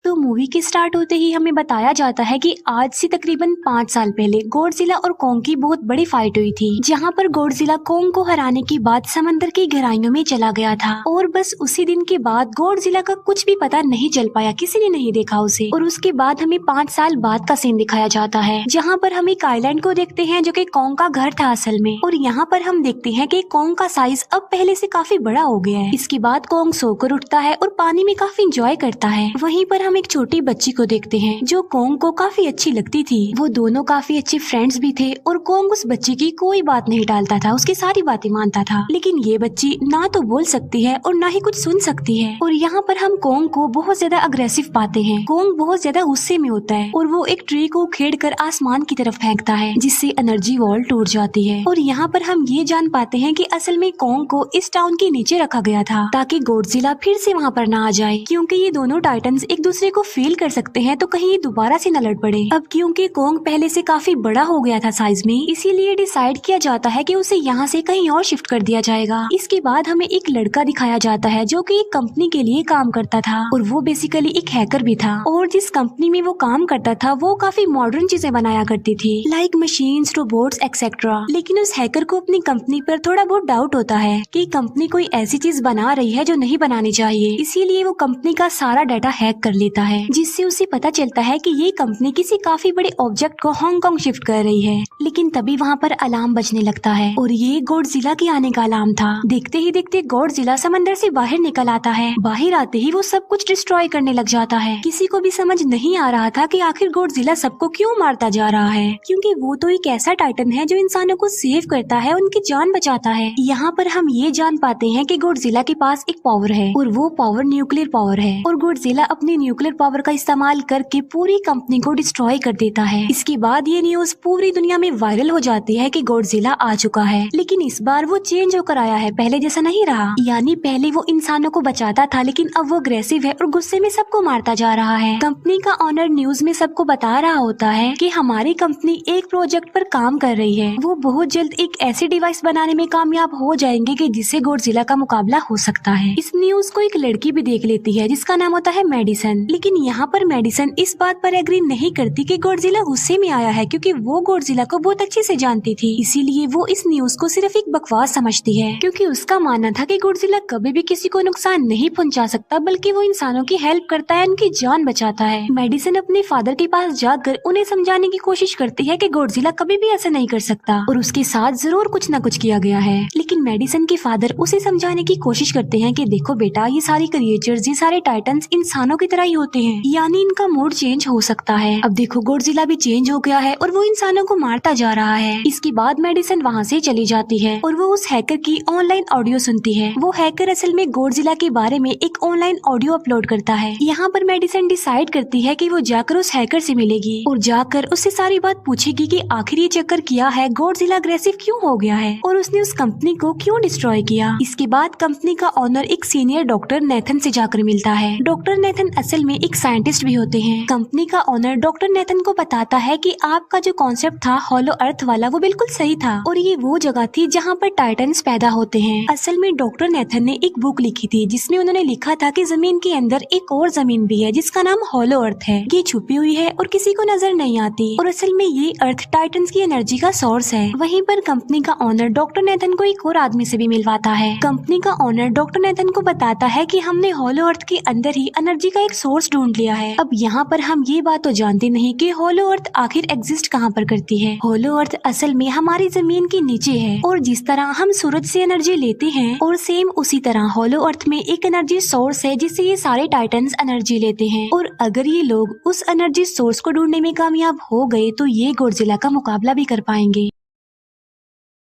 तो मूवी के स्टार्ट होते ही हमें बताया जाता है कि आज से तकरीबन 5 साल पहले गॉडजिला और कोंग की बहुत बड़ी फाइट हुई थी, जहां पर गॉडजिला कोंग को हराने के बाद समंदर की गहराइयों में चला गया था और बस उसी दिन के बाद गॉडजिला का कुछ भी पता नहीं चल पाया, किसी ने नहीं देखा उसे। और उसके बाद हमें 5 साल बाद का सीन दिखाया जाता है, जहाँ पर हम एक आइलैंड को देखते हैं जो कि कोंग का घर था असल में। और यहाँ पर हम देखते हैं कि कोंग का साइज अब पहले से काफी बड़ा हो गया है। इसके बाद कोंग सोकर उठता है और पानी में काफी इंजॉय करता है। वहीं पर हम एक छोटी बच्ची को देखते हैं जो कोंग को काफी अच्छी लगती थी। वो दोनों काफी अच्छे फ्रेंड्स भी थे और कोंग उस बच्ची की कोई बात नहीं टालता था, उसकी सारी बातें मानता था। लेकिन ये बच्ची ना तो बोल सकती है और ना ही कुछ सुन सकती है। और यहाँ पर हम कोंग को बहुत ज्यादा अग्रेसिव पाते हैं। कोंग बहुत ज्यादा गुस्से में होता है और वो एक ट्री को उखेड़ कर आसमान की तरफ फेंकता है, जिससे एनर्जी वॉल टूट जाती है। और यहाँ पर हम ये जान पाते हैं कि असल में कोंग को इस टाउन के नीचे रखा गया था ताकि गॉडजिला फिर से वहाँ पर ना आ जाए, क्योंकि ये दोनों टाइटन्स एक दूसरे को फील कर सकते हैं, तो कहीं ये दोबारा से न लड़ पड़े। अब क्योंकि कोंग पहले से काफी बड़ा हो गया था साइज में, इसीलिए डिसाइड किया जाता है कि उसे यहाँ से कहीं और शिफ्ट कर दिया जाएगा। इसके बाद हमें एक लड़का दिखाया जाता है जो कि एक कंपनी के लिए काम करता था और वो बेसिकली एक हैकर भी था। और जिस कंपनी में वो काम करता था वो काफी मॉडर्न चीजें बनाया करती थी, लाइक मशीन्स, रोबोट्स एक्सेट्रा। लेकिन उस हैकर को अपनी कंपनी पर थोड़ा बहुत डाउट होता है कि कंपनी कोई ऐसी चीज बना रही है जो नहीं बनानी चाहिए। इसीलिए वो कंपनी का सारा डाटा हैक कर लेता है, जिससे उसे पता चलता है कि ये कंपनी किसी काफी बड़े ऑब्जेक्ट को हांगकांग शिफ्ट कर रही है। लेकिन तभी वहाँ पर अलार्म बजने लगता है और ये गॉडजिला के आने का अलार्म था। देखते ही देखते गॉडजिला समंदर से बाहर निकल आता है। बाहर आते ही वो सब कुछ डिस्ट्रॉय करने लग जाता है। किसी को भी समझ नहीं आ रहा था कि आखिर गॉडजिला सबको क्यों मारता जा रहा है, क्योंकि वो तो एक ऐसा टाइटन है जो इंसानों को सेव करता है, उनकी जान बचाता है। यहाँ पर हम ये जान पाते हैं कि गॉडजिला के पास एक पावर है और वो पावर न्यूक्लियर पावर है। और गॉडजिला अपनी न्यूक्लियर पावर का इस्तेमाल करके पूरी कंपनी को डिस्ट्रॉय कर देता है। इसके बाद ये न्यूज पूरी दुनिया में वायरल हो जाती है कि गॉडजिला आ चुका है, लेकिन इस बार वो चेंज होकर आया है, पहले जैसा नहीं रहा। यानी पहले वो इंसानों को बचाता था, लेकिन अब वो अग्रेसिव है और गुस्से में सबको मारता जा रहा है। कंपनी का ऑनर न्यूज में सबको बता रहा होता है कि हमारी कंपनी एक प्रोजेक्ट पर काम कर रही है। वो बहुत जल्द एक ऐसी डिवाइस बनाने में कामयाब हो जाएंगे कि जिससे गॉडजिला का मुकाबला हो सकता है। इस न्यूज को एक लड़की भी देख लेती है जिसका नाम होता है मेडिसन। लेकिन यहाँ पर मेडिसन इस बात पर एग्री नहीं करती कि गॉडजिला गुस्से में आया है, क्योंकि वो गॉडजिला को बहुत अच्छे से जानती थी। इसीलिए वो इस न्यूज को सिर्फ एक बकवास समझती है, क्योंकि उसका मानना था कि गॉडजिला कभी भी किसी को नुकसान नहीं पहुंचा सकता, बल्कि वो इंसानों की हेल्प करता है, उनकी जान बचाता है। मेडिसन अपने फादर के पास जाकर उन्हें समझाने की कोशिश करती है कि गॉडजिला कभी भी ऐसा नहीं कर सकता और उसके साथ जरूर कुछ न कुछ किया गया है। लेकिन मेडिसन के फादर उसे समझाने की कोशिश करते हैं कि देखो बेटा, ये सारे क्रिएचर्स, ये सारे टाइटन्स इंसानों की तरह ही होते हैं, यानी इनका मूड चेंज हो सकता है। अब देखो गॉडजिला भी चेंज हो गया है और वो इंसानों को मारता जा रहा है। इसके बाद मेडिसन वहाँ से चली जाती है और वो उस हैकर की ऑनलाइन ऑडियो सुनती है। वो हैकर असल में गॉडजिला के बारे में एक ऑनलाइन ऑडियो अपलोड करता है। यहाँ पर मेडिसन डिसाइड करती है कि वो जाकर उस हैकर से मिलेगी और जाकर उससे सारी बात पूछेगी कि आखिर ये चक्कर किया है, गॉडजिला अग्रेसिव क्यों हो गया है और उसने उस कंपनी को क्यों डिस्ट्रॉय किया। इसके बाद कंपनी का ऑनर एक सीनियर डॉक्टर नेथन से जाकर मिलता है। डॉक्टर नेथन असल में एक साइंटिस्ट भी होते हैं। कंपनी का ऑनर डॉक्टर नेथन को बताता है कि आपका जो कॉन्सेप्ट था हॉलो अर्थ वाला, वो बिल्कुल सही था और ये वो जगह थी जहाँ पर टाइटन्स पैदा होते हैं। असल में डॉक्टर नेथन ने एक बुक लिखी थी जिसमें उन्होंने लिखा था कि जमीन के अंदर एक और जमीन भी है जिसका नाम हॉलो अर्थ है। ये छुपी हुई है और किसी को नजर नहीं आती और असल में ये अर्थ टाइटन्स की एनर्जी का सोर्स है। वहीं पर कंपनी का ऑनर डॉक्टर नेथन को एक और आदमी से भी मिलवाता है। कंपनी का ऑनर डॉक्टर नेथन को बताता है कि हमने हॉलो अर्थ के अंदर ही एनर्जी का एक सोर्स ढूंढ लिया है। अब यहाँ पर हम ये बात तो जानते नहीं कि हॉलो अर्थ आखिर एग्जिस्ट कहाँ पर करती है। हॉलो अर्थ असल में हमारी जमीन के नीचे है और जिस तरह हम सूरज से एनर्जी लेते हैं और सेम उसी तरह हॉलो अर्थ में एक एनर्जी सोर्स है जिससे ये सारे टाइटन्स एनर्जी लेते हैं। और अगर ये लोग उस एनर्जी सोर्स को ढूंढने में कामयाब हो गए तो ये गॉडजिला का मुकाबला भी कर पाएंगे।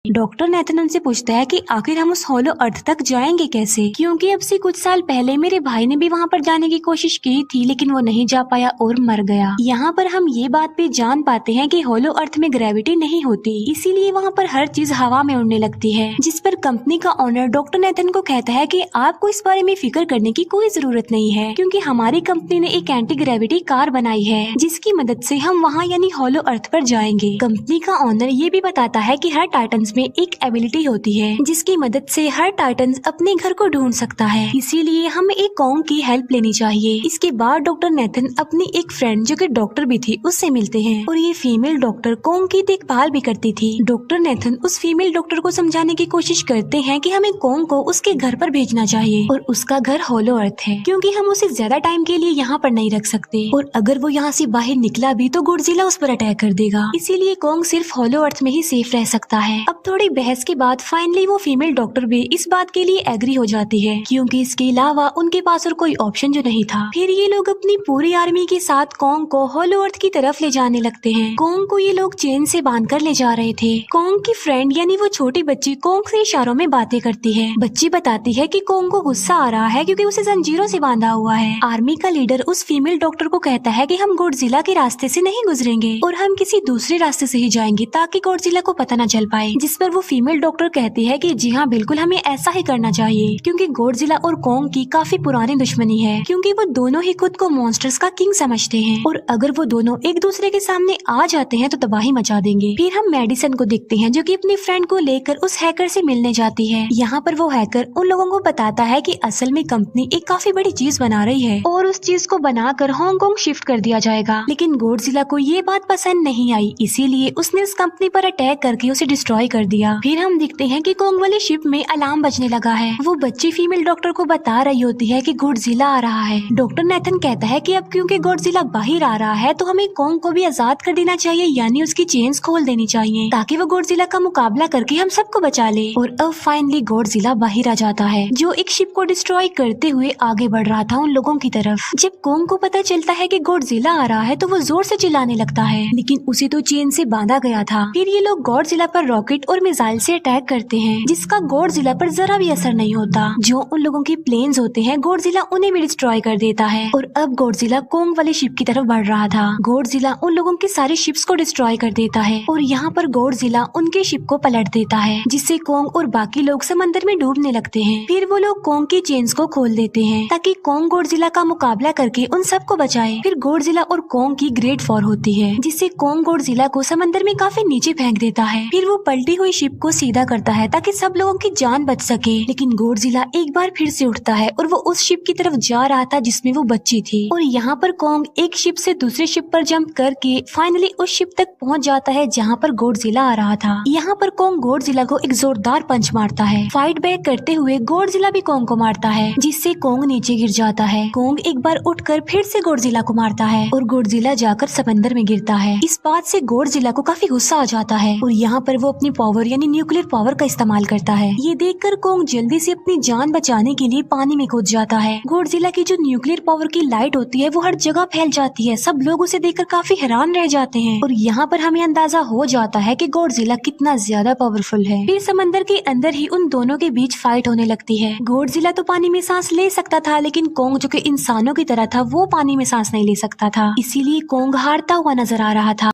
डॉक्टर नेथन उनसे पूछता है कि आखिर हम उस हॉलो अर्थ तक जाएंगे कैसे, क्योंकि अब से कुछ साल पहले मेरे भाई ने भी वहाँ पर जाने की कोशिश की थी लेकिन वो नहीं जा पाया और मर गया। यहाँ पर हम ये बात भी जान पाते हैं कि हॉलो अर्थ में ग्रेविटी नहीं होती, इसीलिए वहाँ पर हर चीज हवा में उड़ने लगती है। जिस पर कंपनी का ऑनर डॉक्टर नेथन को कहता है कि आपको इस बारे में फिक्र करने की कोई जरूरत नहीं है, क्योंकि हमारी कंपनी ने एक एंटी ग्रेविटी कार बनाई है जिसकी मदद से हम वहाँ यानी हॉलो अर्थ पर जाएंगे। कंपनी का ऑनर ये भी बताता है कि हर टाइटन टाइटन्स में एक एबिलिटी होती है जिसकी मदद से हर टाइटन अपने घर को ढूंढ सकता है, इसीलिए हमें एक कॉन्ग की हेल्प लेनी चाहिए। इसके बाद डॉक्टर नेथन अपनी एक फ्रेंड जो कि डॉक्टर भी थी उससे मिलते हैं और ये फीमेल डॉक्टर कॉन्ग की देखभाल भी करती थी। डॉक्टर नेथन उस फीमेल डॉक्टर को समझाने की कोशिश करते हैं कि हमें कॉन्ग को उसके घर पर भेजना चाहिए और उसका घर होलो अर्थ है क्योंकि हम उसे ज्यादा टाइम के लिए यहाँ पर नहीं रख सकते और अगर वो यहाँ से बाहर निकला भी तो गॉडजिला उस पर अटैक कर देगा, इसीलिए कॉन्ग सिर्फ होलो अर्थ में ही सेफ रह सकता है। अब थोड़ी बहस के बाद फाइनली वो फीमेल डॉक्टर भी इस बात के लिए एग्री हो जाती है क्योंकि इसके अलावा उनके पास और कोई ऑप्शन जो नहीं था। फिर ये लोग अपनी पूरी आर्मी के साथ कॉन्ग को होलो अर्थ की तरफ ले जाने लगते हैं। कॉन्ग को ये लोग चेन से बांध कर ले जा रहे थे। कॉन्ग की फ्रेंड यानी वो छोटी बच्ची कॉन्ग से इशारों में बातें करती है। बच्ची बताती है कि कॉन्ग को गुस्सा आ रहा है क्योंकि उसे जंजीरों से बांधा हुआ है। आर्मी का लीडर उस फीमेल डॉक्टर को कहता है कि हम गॉडजिला के रास्ते से नहीं गुजरेंगे और हम किसी दूसरे रास्ते से ही जाएंगे ताकि गॉडजिला को पता न चल पाए, जिस पर वो फीमेल डॉक्टर कहती है कि जी हाँ बिल्कुल हमें ऐसा ही करना चाहिए क्योंकि गॉडजिला और कॉन्ग की काफी पुरानी दुश्मनी है क्योंकि वो दोनों ही खुद को मॉन्स्टर्स का किंग समझते हैं और अगर वो दोनों एक दूसरे के सामने आ जाते हैं तो तबाही मचा देंगे। फिर हम मेडिसन को देखते हैं जो कि अपनी फ्रेंड को लेकर उस हैकर से मिलने जाती है। यहाँ पर वो हैकर उन लोगों को बताता है कि असल में कंपनी एक काफी बड़ी चीज बना रही है और उस चीज को बनाकर हांगकांग शिफ्ट कर दिया जाएगा, लेकिन गॉडजिला को ये बात पसंद नहीं आई, इसीलिए उसने उस कंपनी पर अटैक करके उसे डिस्ट्रॉय कर दिया। फिर हम देखते हैं कि कॉन्ग वाली शिप में अलार्म बजने लगा है। वो बच्ची फीमेल डॉक्टर को बता रही होती है कि गॉडजिला आ रहा है। डॉक्टर नेथन कहता है कि अब क्योंकि गॉडजिला बाहर आ रहा है तो हमें कॉन्ग को भी आजाद कर देना चाहिए, यानी उसकी चेन्स खोल देनी चाहिए ताकि वो गॉडजिला का मुकाबला करके हम सबको बचा ले। और अब फाइनली गॉडजिला बाहर आ जाता है जो एक शिप को डिस्ट्रॉय करते हुए आगे बढ़ रहा था उन लोगों की तरफ। जब कॉन्ग को पता चलता है कि गॉडजिला आ रहा है तो वो जोर से चिल्लाने लगता है, लेकिन उसे तो चेन से बांधा गया था। फिर ये लोग गॉडजिला पर रॉकेट और मिसाइल से अटैक करते हैं जिसका गॉडजिला पर जरा भी असर नहीं होता। जो उन लोगों के प्लेन्स होते हैं गॉडजिला उन्हें भी डिस्ट्रॉय कर देता है और अब गॉडजिला कॉन्ग वाली शिप की तरफ बढ़ रहा था। गॉडजिला उन लोगों की सारी शिप्स को डिस्ट्रॉय कर देता है और यहाँ पर गॉडजिला उनके शिप को पलट देता है जिससे कॉन्ग और बाकी लोग समंदर में डूबने लगते हैं। फिर वो लोग कॉन्ग की चेन्स को खोल देते हैं ताकि कॉन्ग गॉडजिला का मुकाबला करके उन सबको बचाए। फिर गॉडजिला और कॉन्ग की ग्रेट वॉर होती है जिससे कॉन्ग गॉडजिला को समंदर में काफी नीचे फेंक देता है। फिर वो पलटी हुई शिप को सीधा करता है ताकि सब लोगों की जान बच सके, लेकिन गॉडजिला एक बार फिर से उठता है और वो उस शिप की तरफ जा रहा था जिसमें वो बच्ची थी और यहाँ पर कॉन्ग एक शिप से दूसरे शिप पर जंप करके फाइनली उस शिप तक पहुँच जाता है जहाँ पर गॉडजिला आ रहा था। यहाँ पर कॉन्ग गॉडजिला को एक जोरदार पंच मारता है। फाइट बैक करते हुए गॉडजिला भी कॉन्ग को मारता है जिससे कॉन्ग नीचे गिर जाता है। कॉन्ग एक बार उठकर फिर से गॉडजिला को मारता है और गॉडजिला जाकर समंदर में गिरता है। इस बात से गॉडजिला को काफी गुस्सा आ जाता है और यहाँ पर वो अपनी पावर यानी न्यूक्लियर पावर का इस्तेमाल करता है। ये देखकर कॉन्ग जल्दी से अपनी जान बचाने के लिए पानी में कूद जाता है। गॉडजिला की जो न्यूक्लियर पावर की लाइट होती है वो हर जगह फैल जाती है। सब लोग उसे देखकर काफी हैरान रह जाते हैं और यहाँ पर हमें अंदाजा हो जाता है कि गॉडजिला कितना ज्यादा पावरफुल है। फिर समंदर के अंदर ही उन दोनों के बीच फाइट होने लगती है। गॉडजिला तो पानी में सांस ले सकता था, लेकिन कॉन्ग जो कि इंसानों की तरह था वो पानी में सांस नहीं ले सकता था, इसीलिए कॉन्ग हारता हुआ नजर आ रहा था।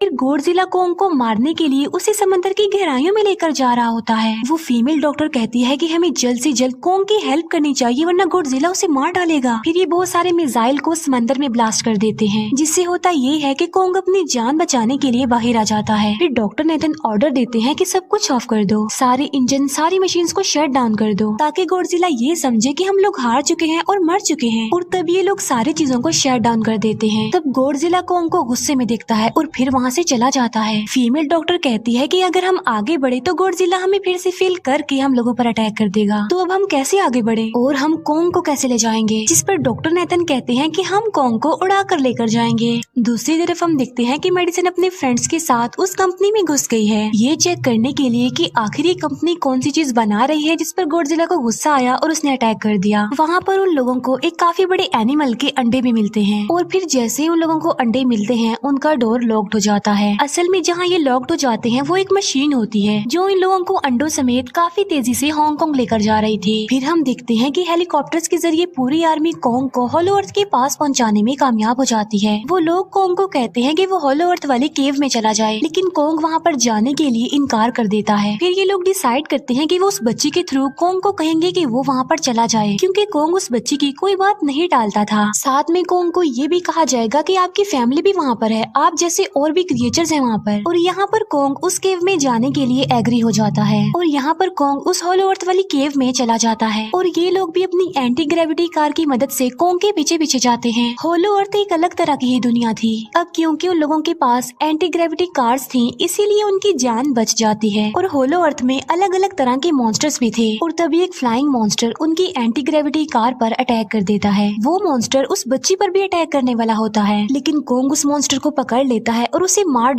फिर गॉडजिला कॉन्ग को मारने के लिए उसे समंदर की गहराइयों में लेकर जा रहा होता है। वो फीमेल डॉक्टर कहती है कि हमें जल्द से जल्द कॉन्ग की हेल्प करनी चाहिए वरना गॉडजिला उसे मार डालेगा। फिर ये बहुत सारे मिसाइल को समंदर में ब्लास्ट कर देते हैं जिससे होता ये है कि कॉन्ग अपनी जान बचाने के लिए बाहर आ जाता है। फिर डॉक्टर नेथन ऑर्डर देते हैं कि सब कुछ ऑफ कर दो, सारे इंजन सारी मशीन को शट डाउन कर दो ताकि गॉडजिला ये समझे कि हम लोग हार चुके हैं और मर चुके हैं। और तब ये लोग सारी चीजों को शट डाउन कर देते हैं। तब गॉडजिला कॉन्ग को गुस्से में देखता है और फिर वहाँ से चला जाता है। फीमेल डॉक्टर कहती है कि अगर हम आगे बढ़े तो गॉडजिला हमें फिर से फेल करके हम लोगों पर अटैक कर देगा, तो अब हम कैसे आगे बढ़े और हम कॉन्ग को कैसे ले जाएंगे। जिस पर डॉक्टर नेथन कहते हैं कि हम कॉन्ग को उड़ा कर लेकर जाएंगे। दूसरी तरफ हम देखते हैं कि मेडिसन अपने फ्रेंड्स के साथ उस कंपनी में घुस गई है ये चेक करने के लिए कि आखिर ये कंपनी कौन सी चीज बना रही है, जिस पर गॉडजिला को गुस्सा आया और उसने अटैक कर दिया। वहाँ पर उन लोगों को एक काफी बड़े एनिमल के अंडे भी मिलते हैं और फिर जैसे ही उन लोगों को अंडे मिलते हैं उनका डोर लॉक्ड हो जाता है। असल में जहाँ ये लॉक्ड हो जाते हैं वो एक मशीन होती है जो इन लोगों को अंडों समेत काफी तेजी से हांगकांग लेकर जा रही थी। फिर हम देखते हैं कि हेलीकॉप्टर्स के जरिए पूरी आर्मी कॉन्ग को होलो अर्थ के पास पहुंचाने में कामयाब हो जाती है। वो लोग कॉन्ग को कहते हैं कि वो होलो अर्थ वाली केव में चला जाए, लेकिन कॉन्ग वहाँ पर जाने के लिए इनकार कर देता है। फिर ये लोग डिसाइड करते हैं कि वो उस बच्ची के थ्रू कॉन्ग को कहेंगे कि वो वहाँ पर चला जाए, क्योंकि कॉन्ग उस बच्ची की कोई बात नहीं टालता था। साथ में कॉन्ग को ये भी कहा जाएगा कि आपकी फैमिली भी वहाँ पर है, आप जैसे और भी क्रिएचर्स हैं वहाँ पर। और यहाँ पर कोंग उस केव में जाने के लिए एग्री हो जाता है और यहाँ पर कोंग उस होलो अर्थ वाली केव में चला जाता है और ये लोग भी अपनी एंटी ग्रेविटी कार की मदद से कोंग के पीछे पीछे जाते हैं। होलो अर्थ एक अलग तरह की ही दुनिया थी। अब क्योंकि उन लोगों के पास एंटी ग्रेविटी कार्स थी, इसीलिए उनकी जान बच जाती है। और होलो अर्थ में अलग अलग तरह के मॉन्स्टर्स भी थे और तभी एक फ्लाइंग मॉन्स्टर उनकी एंटी ग्रेविटी कार पर अटैक कर देता है। वो मॉन्स्टर उस बच्ची पर भी अटैक करने वाला होता है, लेकिन कोंग उस मॉन्स्टर को पकड़ लेता है और उसे मार